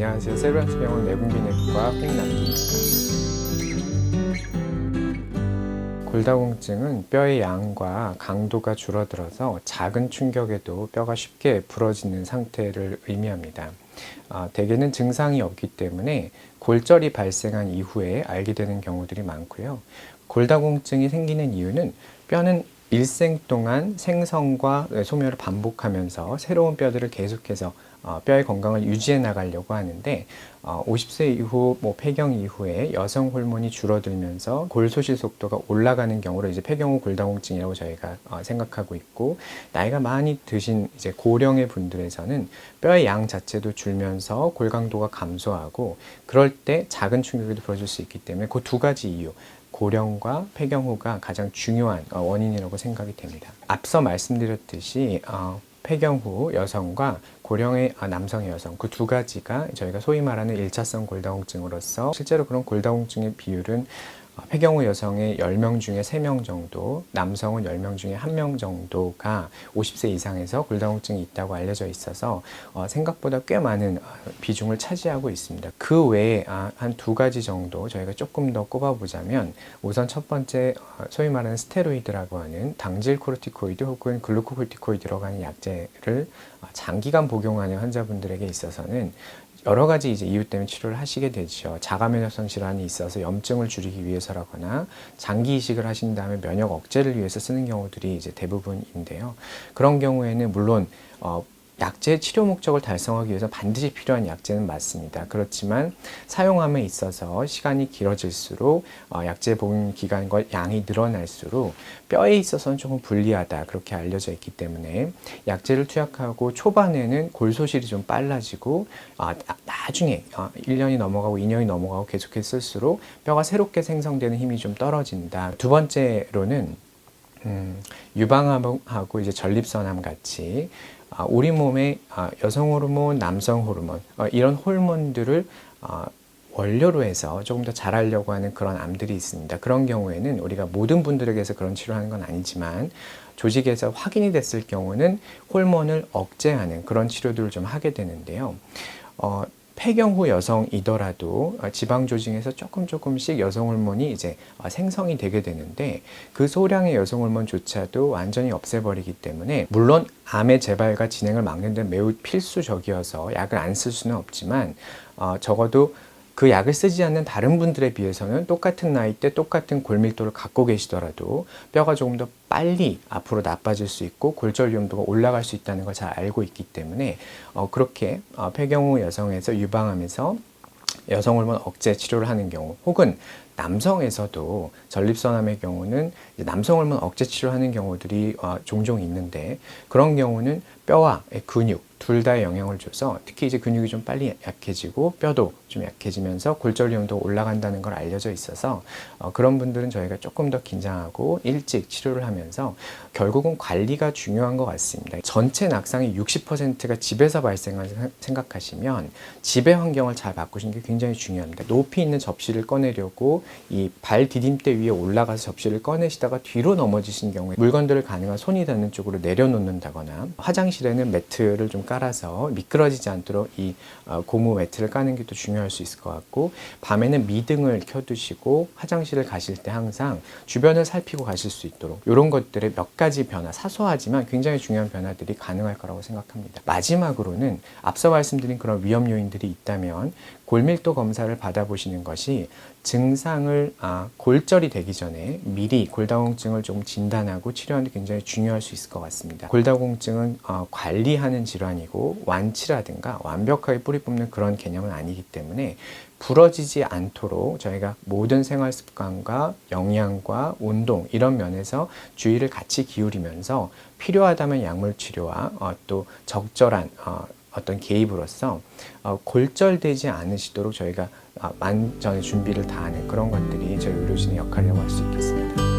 안녕하세요. 세브란스 병원 내분비내과 홍남기입니다. 골다공증은 뼈의 양과 강도가 줄어들어서 작은 충격에도 뼈가 쉽게 부러지는 상태를 의미합니다. 대개는 증상이 없기 때문에 골절이 발생한 이후에 알게 되는 경우들이 많고요. 골다공증이 생기는 이유는 뼈는 일생 동안 생성과 소멸을 반복하면서 새로운 뼈들을 계속해서 뼈의 건강을 유지해 나가려고 하는데 50세 이후 폐경 이후에 여성 호르몬이 줄어들면서 골소실 속도가 올라가는 경우를 이제 폐경 후 골다공증이라고 저희가 생각하고 있고, 나이가 많이 드신 이제 고령의 분들에서는 뼈의 양 자체도 줄면서 골 강도가 감소하고, 그럴 때 작은 충격에도 부러질 수 있기 때문에 그 두 가지 이유, 고령과 폐경 후가 가장 중요한 원인이라고 생각이 됩니다. 앞서 말씀드렸듯이 폐경 후 여성과 고령의 남성의 여성, 그 두 가지가 저희가 소위 말하는 1차성 골다공증으로서, 실제로 그런 골다공증의 비율은 폐경 후 여성의 10명 중에 3명 정도, 남성은 10명 중에 1명 정도가 50세 이상에서 골다공증이 있다고 알려져 있어서 생각보다 꽤 많은 비중을 차지하고 있습니다. 그 외에 한 두 가지 정도 저희가 조금 더 꼽아보자면, 우선 첫 번째 소위 말하는 스테로이드라고 하는 당질 코르티코이드 혹은 글루코코르티코이드라고 하는 약제를 장기간 복용하는 환자분들에게 있어서는 여러 가지 이제 이유 때문에 치료를 하시게 되죠. 자가면역성 질환이 있어서 염증을 줄이기 위해서라거나 장기 이식을 하신 다음에 면역 억제를 위해서 쓰는 경우들이 이제 대부분인데요. 그런 경우에는 물론 약제의 치료 목적을 달성하기 위해서 반드시 필요한 약제는 맞습니다. 그렇지만 사용함에 있어서 시간이 길어질수록 약제 복용 기간과 양이 늘어날수록 뼈에 있어서는 조금 불리하다, 그렇게 알려져 있기 때문에 약제를 투약하고 초반에는 골소실이 좀 빨라지고 나중에 1년이 넘어가고 2년이 넘어가고 계속해서 쓸수록 뼈가 새롭게 생성되는 힘이 좀 떨어진다. 두 번째로는 유방암하고 이제 전립선암 같이 우리 몸에 여성 호르몬, 남성 호르몬, 이런 호르몬들을 원료로 해서 조금 더 잘하려고 하는 그런 암들이 있습니다. 그런 경우에는 우리가 모든 분들에게서 그런 치료하는 건 아니지만, 조직에서 확인이 됐을 경우는 호르몬을 억제하는 그런 치료들을 좀 하게 되는데요. 폐경 후 여성이더라도 지방 조직에서 조금씩 여성 호르몬이 이제 생성이 되게 되는데, 그 소량의 여성 호르몬조차도 완전히 없애버리기 때문에, 물론 암의 재발과 진행을 막는 데 매우 필수적이어서 약을 안 쓸 수는 없지만 적어도 그 약을 쓰지 않는 다른 분들에 비해서는 똑같은 나이 때 똑같은 골밀도를 갖고 계시더라도 뼈가 조금 더 빨리 앞으로 나빠질 수 있고 골절 위험도가 올라갈 수 있다는 걸 잘 알고 있기 때문에 그렇게 폐경 후 여성에서 유방암에서 여성 호르몬 억제 치료를 하는 경우, 혹은 남성에서도 전립선암의 경우는 남성 호르몬 억제 치료하는 경우들이 종종 있는데, 그런 경우는 뼈와 근육 둘 다에 영향을 줘서 특히 이제 근육이 좀 빨리 약해지고 뼈도 좀 약해지면서 골절 위험도가 올라간다는 걸 알려져 있어서 그런 분들은 저희가 조금 더 긴장하고 일찍 치료를 하면서, 결국은 관리가 중요한 것 같습니다. 전체 낙상의 60%가 집에서 발생한다고 생각하시면 집의 환경을 잘 바꾸시는 게 굉장히 중요합니다. 높이 있는 접시를 꺼내려고 이 발 디딤대 위에 올라가서 접시를 꺼내시다가 뒤로 넘어지신 경우에 물건들을 가능한 손이 닿는 쪽으로 내려놓는다거나, 화장실에는 매트를 좀 깔아서 미끄러지지 않도록 이 고무 매트를 까는 게 또 중요할 수 있을 것 같고, 밤에는 미등을 켜두시고 화장실을 가실 때 항상 주변을 살피고 가실 수 있도록, 이런 것들의 몇 가지 변화, 사소하지만 굉장히 중요한 변화들이 가능할 거라고 생각합니다. 마지막으로는 앞서 말씀드린 그런 위험 요인들이 있다면 골밀도 검사를 받아보시는 것이 증상을 골절이 되기 전에 미리 골다공증을 좀 진단하고 치료하는 게 굉장히 중요할 수 있을 것 같습니다. 골다공증은 관리하는 질환이고 완치라든가 완벽하게 뿌리 뽑는 그런 개념은 아니기 때문에 부러지지 않도록 저희가 모든 생활 습관과 영양과 운동, 이런 면에서 주의를 같이 기울이면서 필요하다면 약물 치료와 또 적절한 어떤 개입으로써 골절되지 않으시도록 저희가 만전의 준비를 다하는 그런 것들이 저희 의료진의 역할이라고 할 수 있겠습니다.